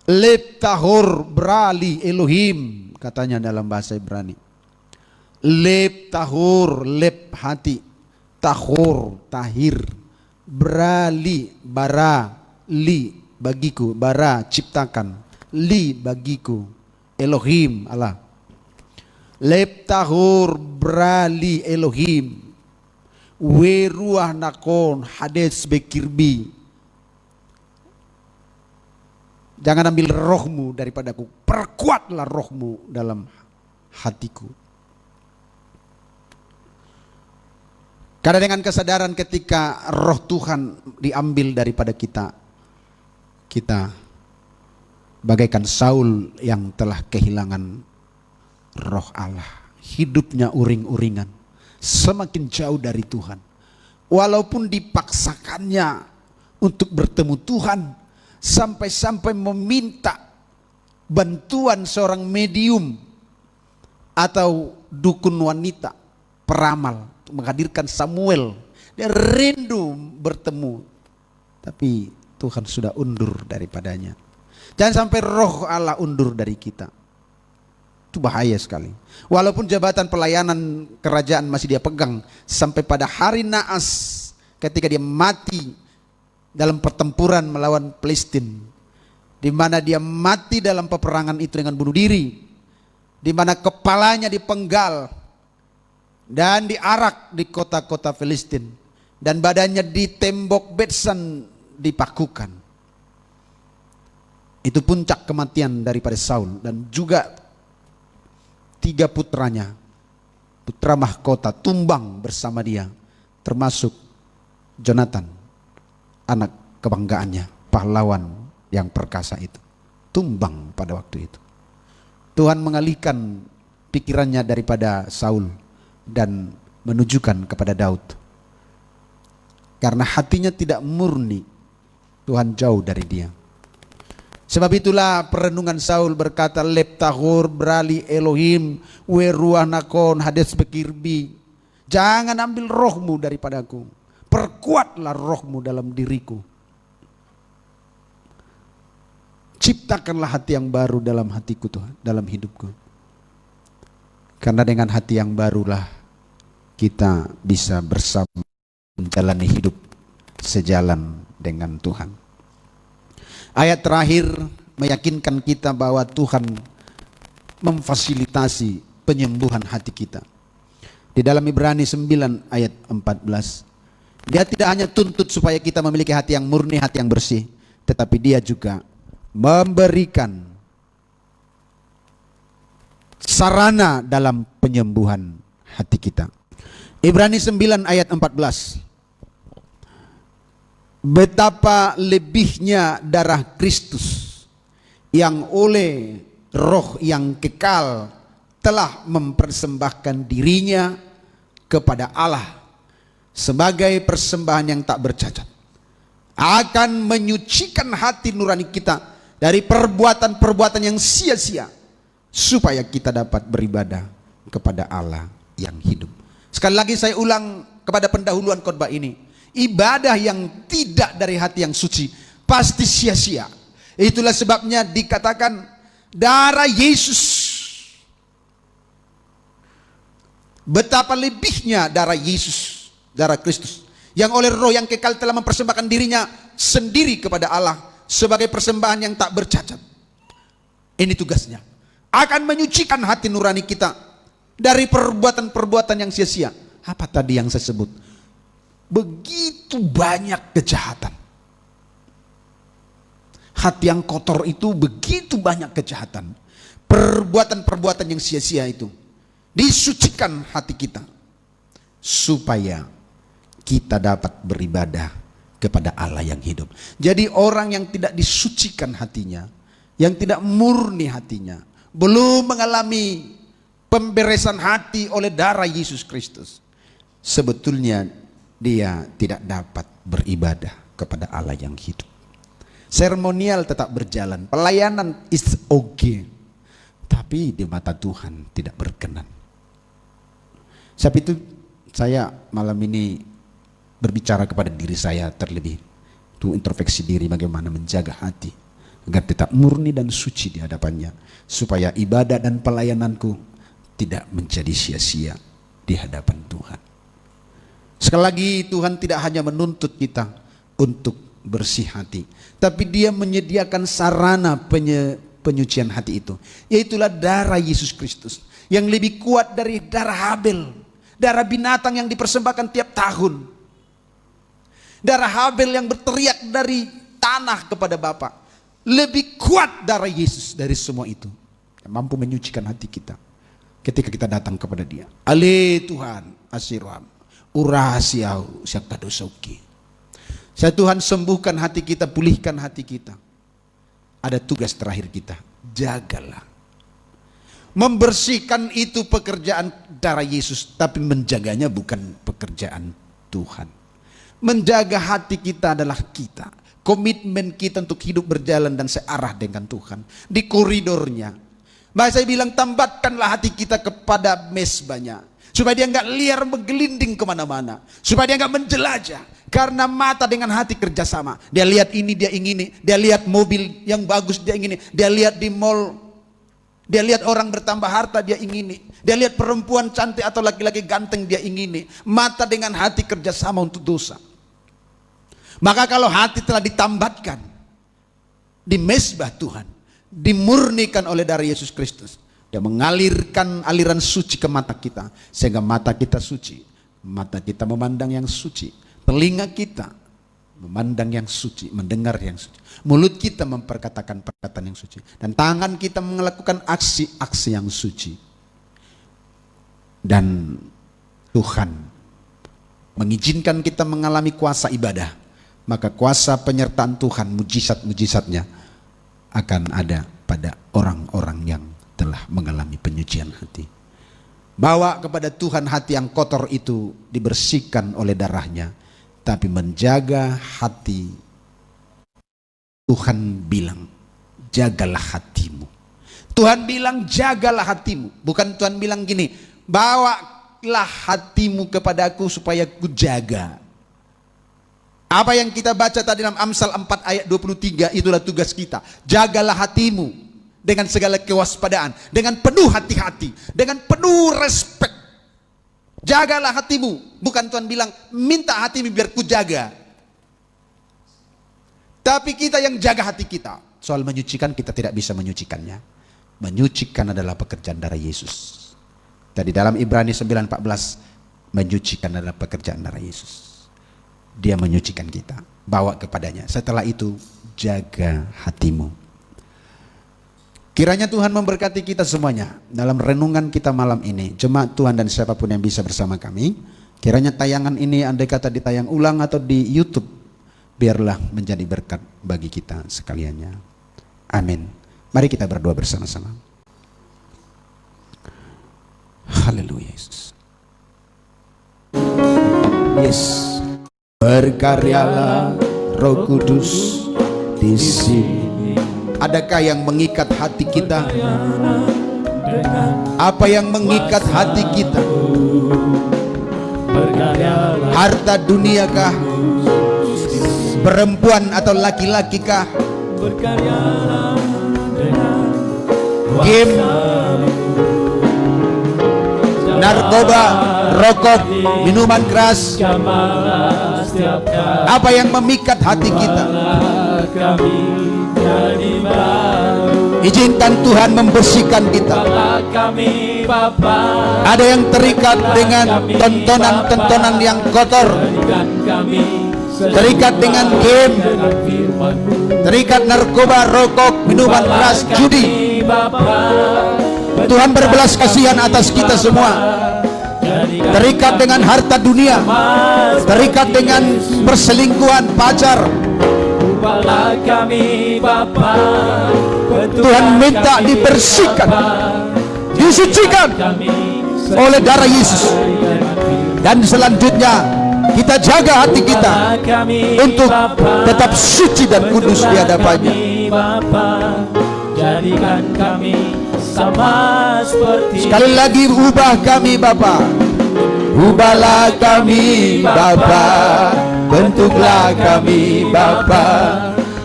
S2: Leb tahor brali Elohim, katanya dalam bahasa Ibrani. Leb tahor, leb hati, tahor tahir, brali bara, li bagiku, bara ciptakan, li bagiku, Elohim Allah. Leb tahur brali Elohim, weruah nakon hades bekirbi. Jangan ambil rohmu daripadaku, perkuatlah rohmu dalam hatiku. Karena dengan kesadaran ketika roh Tuhan diambil daripada kita, kita bagaikan Saul yang telah kehilangan roh Allah, hidupnya uring-uringan, semakin jauh dari Tuhan. Walaupun dipaksakannya untuk bertemu Tuhan, sampai-sampai meminta bantuan seorang medium atau dukun wanita, peramal, untuk menghadirkan Samuel. Dia rindu bertemu, tapi Tuhan sudah undur daripadanya. Jangan sampai roh Allah undur dari kita. Itu bahaya sekali. Walaupun jabatan pelayanan kerajaan masih dia pegang sampai pada hari naas ketika dia mati dalam pertempuran melawan Palestina, di mana dia mati dalam peperangan itu dengan bunuh diri, di mana kepalanya dipenggal dan diarak di kota-kota Palestina, dan badannya di tembok Betsan dipakukan. Itu puncak kematian daripada Saul, dan juga 3 putranya, putra mahkota, tumbang bersama dia, termasuk Jonathan, anak kebanggaannya, pahlawan yang perkasa itu, tumbang pada waktu itu. Tuhan mengalihkan pikirannya daripada Saul dan menunjukkan kepada Daud. Karena hatinya tidak murni, Tuhan jauh dari dia. Sebab itulah perenungan Saul berkata, Leptahor berali Elohim weruah nakon hades bekirbi. Jangan ambil rohmu daripadaku, perkuatlah rohmu dalam diriku. Ciptakanlah hati yang baru dalam hatiku Tuhan, dalam hidupku. Karena dengan hati yang barulah kita bisa bersama menjalani hidup sejalan dengan Tuhan. Ayat terakhir meyakinkan kita bahwa Tuhan memfasilitasi penyembuhan hati kita. Di dalam Ibrani 9 ayat 14. Dia tidak hanya tuntut supaya kita memiliki hati yang murni, hati yang bersih, tetapi dia juga memberikan sarana dalam penyembuhan hati kita. Ibrani 9 ayat 14. Betapa lebihnya darah Kristus yang oleh roh yang kekal telah mempersembahkan dirinya kepada Allah sebagai persembahan yang tak bercacat, akan menyucikan hati nurani kita dari perbuatan-perbuatan yang sia-sia, supaya kita dapat beribadah kepada Allah yang hidup. Sekali lagi saya ulang kepada pendahuluan khotbah ini, ibadah yang tidak dari hati yang suci pasti sia-sia. Itulah sebabnya dikatakan darah Yesus, betapa lebihnya darah Yesus, darah Kristus, yang oleh roh yang kekal telah mempersembahkan dirinya sendiri kepada Allah sebagai persembahan yang tak bercacat. Ini tugasnya, akan menyucikan hati nurani kita dari perbuatan-perbuatan yang sia-sia. Apa tadi yang saya sebut? Begitu banyak kejahatan. Hati yang kotor itu begitu banyak kejahatan. Perbuatan-perbuatan yang sia-sia itu disucikan hati kita supaya kita dapat beribadah kepada Allah yang hidup. Jadi orang yang tidak disucikan hatinya, yang tidak murni hatinya, belum mengalami pemberesan hati oleh darah Yesus Kristus, sebetulnya dia tidak dapat beribadah kepada Allah yang hidup. Seremonial tetap berjalan, pelayanan is okay, tapi di mata Tuhan tidak berkenan. Sebab itu saya malam ini berbicara kepada diri saya terlebih, untuk introspeksi diri bagaimana menjaga hati agar tetap murni dan suci di hadapannya, supaya ibadah dan pelayananku tidak menjadi sia-sia di hadapan Tuhan. Sekali lagi, Tuhan tidak hanya menuntut kita untuk bersih hati, tapi dia menyediakan sarana penyucian hati itu, yaitulah darah Yesus Kristus yang lebih kuat dari darah Habel, darah binatang yang dipersembahkan tiap tahun, darah Habel yang berteriak dari tanah kepada Bapa. Lebih kuat darah Yesus dari semua itu, yang mampu menyucikan hati kita ketika kita datang kepada Dia. Ale Tuhan asiruam urahasiau siapa dosauki. Saya Tuhan sembuhkan hati kita, pulihkan hati kita. Ada tugas terakhir kita, jagalah. Membersihkan itu pekerjaan darah Yesus, tapi menjaganya bukan pekerjaan Tuhan. Menjaga hati kita adalah kita, komitmen kita untuk hidup berjalan dan searah dengan Tuhan di koridornya. Maka saya bilang, tambatkanlah hati kita kepada mesbahnya, supaya dia nggak liar menggelinding kemana-mana, supaya dia nggak menjelajah. Karena mata dengan hati kerjasama. Dia lihat ini, dia ingini. Dia lihat mobil yang bagus, dia ingini. Dia lihat di mall, dia lihat orang bertambah harta, dia ingini. Dia lihat perempuan cantik atau laki-laki ganteng, dia ingini. Mata dengan hati kerjasama untuk dosa. Maka kalau hati telah ditambatkan di mezbah Tuhan, dimurnikan oleh darah Yesus Kristus, dia mengalirkan aliran suci ke mata kita, sehingga mata kita suci. Mata kita memandang yang suci, telinga kita memandang yang suci, mendengar yang suci, mulut kita memperkatakan perkataan yang suci, dan tangan kita melakukan aksi-aksi yang suci. Dan Tuhan mengizinkan kita mengalami kuasa ibadah. Maka kuasa penyertaan Tuhan, mujizat-mujizatnya akan ada pada orang-orang yang telah mengalami penyucian hati. Bawa kepada Tuhan hati yang kotor itu, dibersihkan oleh darahnya. Tapi menjaga hati, Tuhan bilang, jagalah hatimu. Tuhan bilang jagalah hatimu. Bukan Tuhan bilang gini, bawalah hatimu kepadaku supaya ku jaga. Apa yang kita baca tadi dalam Amsal 4 ayat 23, itulah tugas kita. Jagalah hatimu dengan segala kewaspadaan, dengan penuh hati-hati, dengan penuh respek. Jagalah hatimu. Bukan Tuhan bilang minta hatimu biar ku jaga, tapi kita yang jaga hati kita. Soal menyucikan, kita tidak bisa menyucikannya. Menyucikan adalah pekerjaan darah Yesus. Tadi dalam Ibrani 9:14, menyucikan adalah pekerjaan darah Yesus. Dia menyucikan kita, bawa kepadanya. Setelah itu, jaga hatimu. Kiranya Tuhan memberkati kita semuanya dalam renungan kita malam ini. Jemaat Tuhan dan siapapun yang bisa bersama kami, kiranya tayangan ini andai kata ditayang ulang atau di YouTube, biarlah menjadi berkat bagi kita sekaliannya. Amin. Mari kita berdoa bersama-sama. Haleluya Yesus. Yes. Berkaryalah Roh Kudus di sini. Adakah yang mengikat hati kita? Apa yang mengikat hati kita? Harta dunia kah? Perempuan atau laki-laki kah? Game, narkoba, rokok, minuman keras. Apa yang memikat hati kita? Izinkan Tuhan membersihkan kita. Ada yang terikat dengan tontonan-tontonan yang kotor, terikat dengan game, terikat narkoba, rokok, minuman keras, judi. Tuhan berbelas kasihan atas kita semua. Terikat dengan harta dunia, terikat dengan perselingkuhan, pacar. Tuhan minta dibersihkan, disucikan oleh darah Yesus. Dan selanjutnya kita jaga hati kita untuk tetap suci dan kudus di hadapannya. Jadikan kami sama seperti. Sekali lagi, ubah kami Bapa. Ubahlah kami Bapa, bentuklah kami Bapa,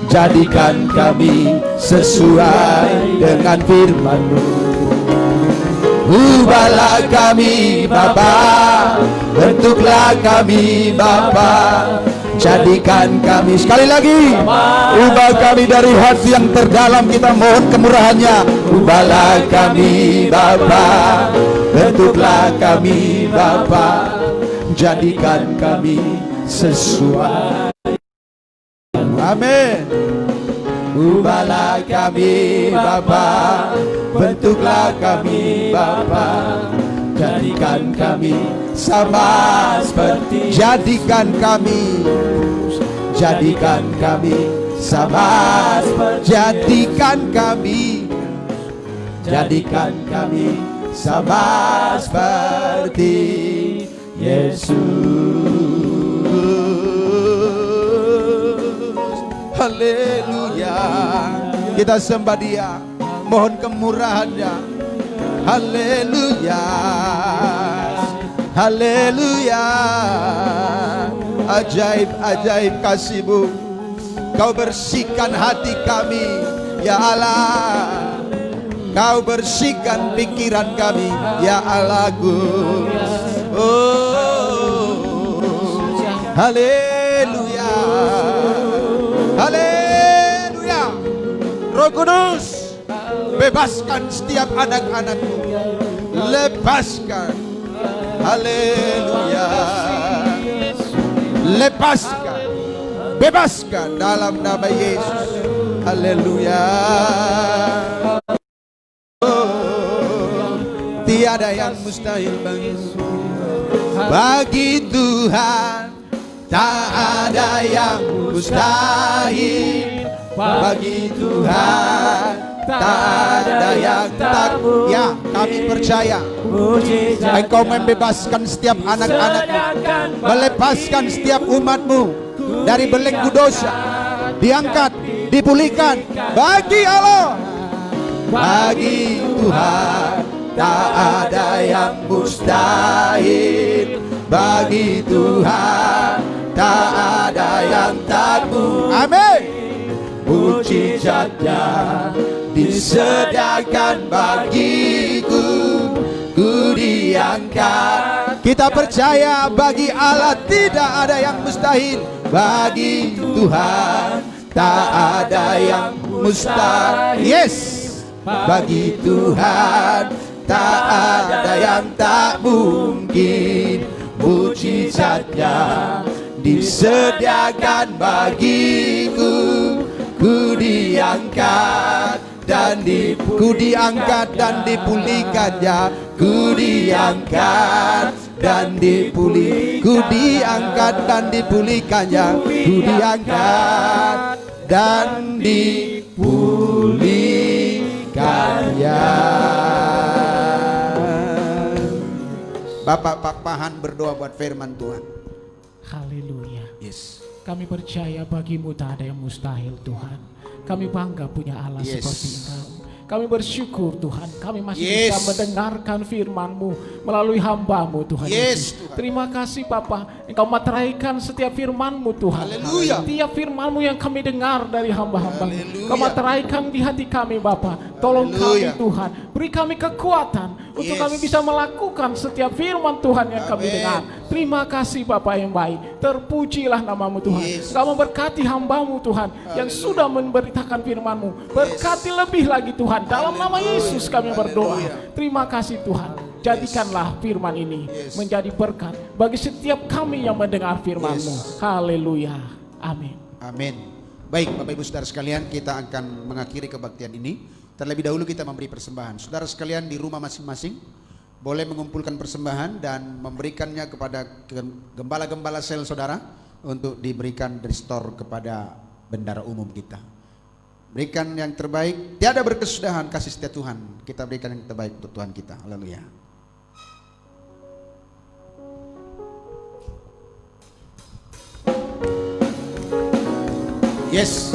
S2: jadikan kami sesuai dengan firman-Mu. Ubahlah kami Bapa, bentuklah kami Bapa, jadikan kami. Sekali lagi, ubah kami dari hati yang terdalam, kita mohon kemurahan-Nya. Ubahlah kami Bapa, bentuklah kami Bapa, jadikan kami sesuai. Amin. Ubahlah kami Bapa, bentuklah kami Bapa, jadikan kami sama seperti. Jadikan kami sama seperti. Jadikan kami sama seperti Yesus. Kita sembah Dia, mohon kemurahan-Nya. Haleluya, haleluya. Ajaib-ajaib kasih-Mu, Kau bersihkan hati kami, ya Allah. Kau bersihkan pikiran kami, ya Allahku. Oh, haleluya, haleluya. Roh Kudus, bebaskan setiap anak-anak-Mu, lepaskan. Haleluya, lepaskan, bebaskan dalam nama Yesus. Haleluya. Tiada yang mustahil bagi Tuhan, tak ada yang mustahil bagi Tuhan, tak ada yang tak. Ya, kami percaya Engkau membebaskan setiap anak-anak-Mu, melepaskan setiap umat-Mu dari belenggu dosa, diangkat, dipulihkan bagi Allah, bagi Tuhan. Tak ada yang mustahil bagi Tuhan, tak ada yang tak mungkin. Amin. Mujizatnya disediakan bagiku, ku diangkat. Kita percaya bagi Allah tidak ada yang mustahil, bagi Tuhan tak ada yang mustahil. Yes, bagi Tuhan tak ada yang tak mungkin. Mujizatnya disediakan bagiku, ku diangkat dan dipulihkannya, ku diangkat dan dipulihkannya, ku diangkat dan dipulihkannya. Bapak Pak Pahan berdoa buat firman Tuhan.
S1: Haleluya.
S2: Yes.
S1: Kami percaya bagi-Mu tak ada yang mustahil Tuhan. Kami bangga punya Allah seperti Engkau. Kami bersyukur Tuhan, kami masih bisa mendengarkan firman-Mu melalui hamba-Mu Tuhan Yesus. Tuhan. Terima kasih Bapa, Engkau materaikan setiap firman-Mu Tuhan.
S2: Haleluya.
S1: Setiap firman-Mu yang kami dengar dari hamba-hamba, Engkau materaikan di hati kami Bapa. Tolong kami Tuhan, beri kami kekuatan untuk kami bisa melakukan setiap firman Tuhan yang kami dengar. Terima kasih Bapa yang baik, terpujilah nama-Mu Tuhan. Engkau memberkati hamba-Mu Tuhan yang sudah memberitakan firman-Mu. Berkati lebih lagi Tuhan, dalam nama Yesus kami berdoa. Terima kasih Tuhan, jadikanlah firman ini menjadi berkat bagi setiap kami yang mendengar firman-Mu. Haleluya, amin.
S2: Amin. Baik Bapak Ibu Saudara sekalian, kita akan mengakhiri kebaktian ini. Terlebih dahulu kita memberi persembahan. Saudara sekalian di rumah masing-masing boleh mengumpulkan persembahan dan memberikannya kepada gembala-gembala sel saudara untuk diberikan restore kepada bendara umum kita. Berikan yang terbaik, tiada berkesudahan kasih setia Tuhan. Kita berikan yang terbaik untuk Tuhan kita. Haleluya. Yes.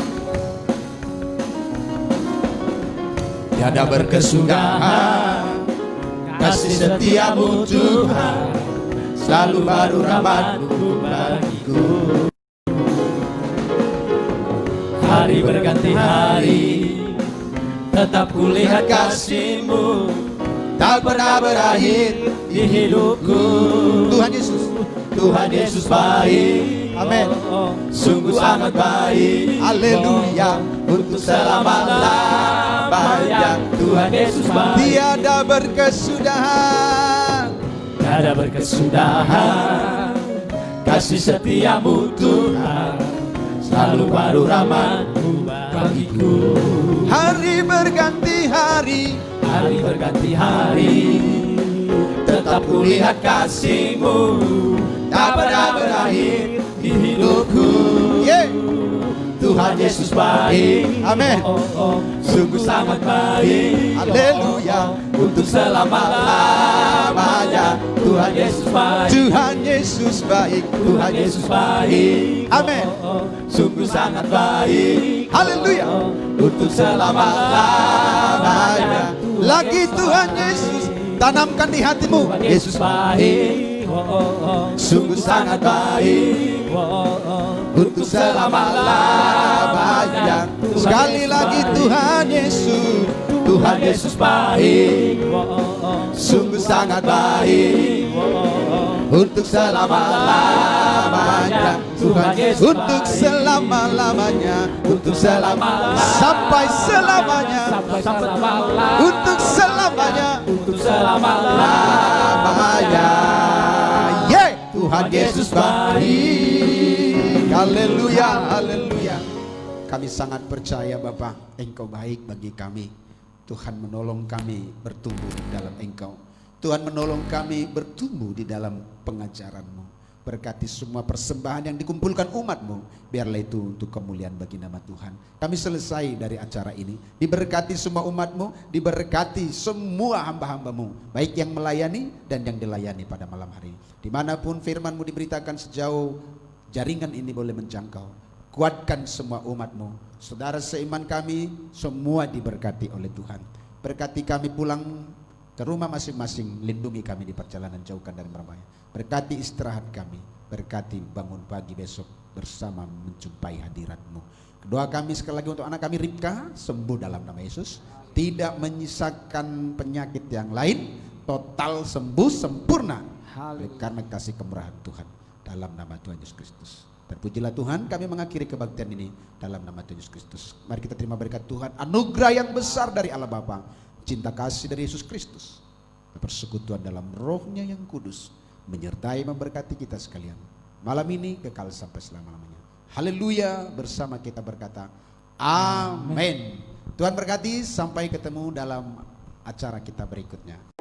S2: Tiada berkesudahan kasih setiamu Tuhan, selalu baru rahmat-Mu bagiku.
S3: Hari berganti hari, tetap kulihat kasih-Mu,
S2: tak pernah berakhir
S3: di hidupku.
S2: Tuhan Yesus,
S3: Tuhan Yesus baik.
S2: Amin.
S3: Sungguh amat baik.
S2: Haleluya.
S3: Untuk selama-lamanya Tuhan Yesus baik.
S2: Tiada berkesudahan,
S3: tiada berkesudahan kasih setiamu Tuhan, selalu baru rahmat-Mu bagiku.
S2: Hari berganti hari,
S3: hari berganti hari, tetap kulihat kasih-Mu, tak pernah berakhir di hidupku. Tuhan Yesus baik.
S2: Amin.
S3: Sungguh sangat baik.
S2: Haleluya.
S3: Untuk selama-lamanya
S2: selamanya.
S3: Tuhan Yesus baik,
S2: Tuhan Yesus baik,
S3: Tuhan Yesus baik.
S2: Amin.
S3: Sungguh sangat baik.
S2: Haleluya.
S3: Untuk selama-lamanya.
S2: Lagi Tuhan Yesus tanamkan di hatimu.
S3: Yesus baik.
S2: Sungguh sangat baik untuk selama-lamanya. Sekali lagi Tuhan Yesus,
S3: Tuhan Yesus baik.
S2: sungguh sangat baik untuk selama-lamanya.
S3: Tuhan Yesus
S2: Untuk selama-lamanya, untuk sampai selamanya,
S1: Sampai selama-lamanya.
S2: untuk selamanya,
S3: Untuk selama-lamanya.
S2: lamanya. Tuhan Yesus baik. Haleluya, haleluya. Kami sangat percaya Bapa, Engkau baik bagi kami. Tuhan menolong kami bertumbuh di dalam Engkau. Tuhan menolong kami bertumbuh di dalam pengajaran-Mu. Berkati semua persembahan yang dikumpulkan umat-Mu, biarlah itu untuk kemuliaan bagi nama Tuhan. Kami selesai dari acara ini, diberkati semua umat-Mu, diberkati semua hamba-hamba-Mu, baik yang melayani dan yang dilayani pada malam hari ini. Dimanapun firman-Mu diberitakan sejauh jaringan ini boleh menjangkau, kuatkan semua umat-Mu. Saudara seiman kami semua diberkati oleh Tuhan. Berkati kami pulang ke rumah masing-masing, lindungi kami di perjalanan, jauhkan dari berbahaya. Berkati istirahat kami, berkati bangun pagi besok bersama menjumpai hadirat-Mu. Doa kami sekali lagi untuk anak kami Ripka, sembuh dalam nama Yesus, tidak menyisakan penyakit yang lain, total sembuh sempurna karena kasih kemurahan Tuhan, dalam nama Tuhan Yesus Kristus. Terpujilah Tuhan, kami mengakhiri kebaktian ini dalam nama Tuhan Yesus Kristus. Mari kita terima berkat Tuhan, anugerah yang besar dari Allah Bapa, cinta kasih dari Yesus Kristus, persekutuan dalam rohnya yang kudus, menyertai memberkati kita sekalian malam ini kekal sampai selama-lamanya. Haleluya. Bersama kita berkata amin. Tuhan berkati, sampai ketemu dalam acara kita berikutnya.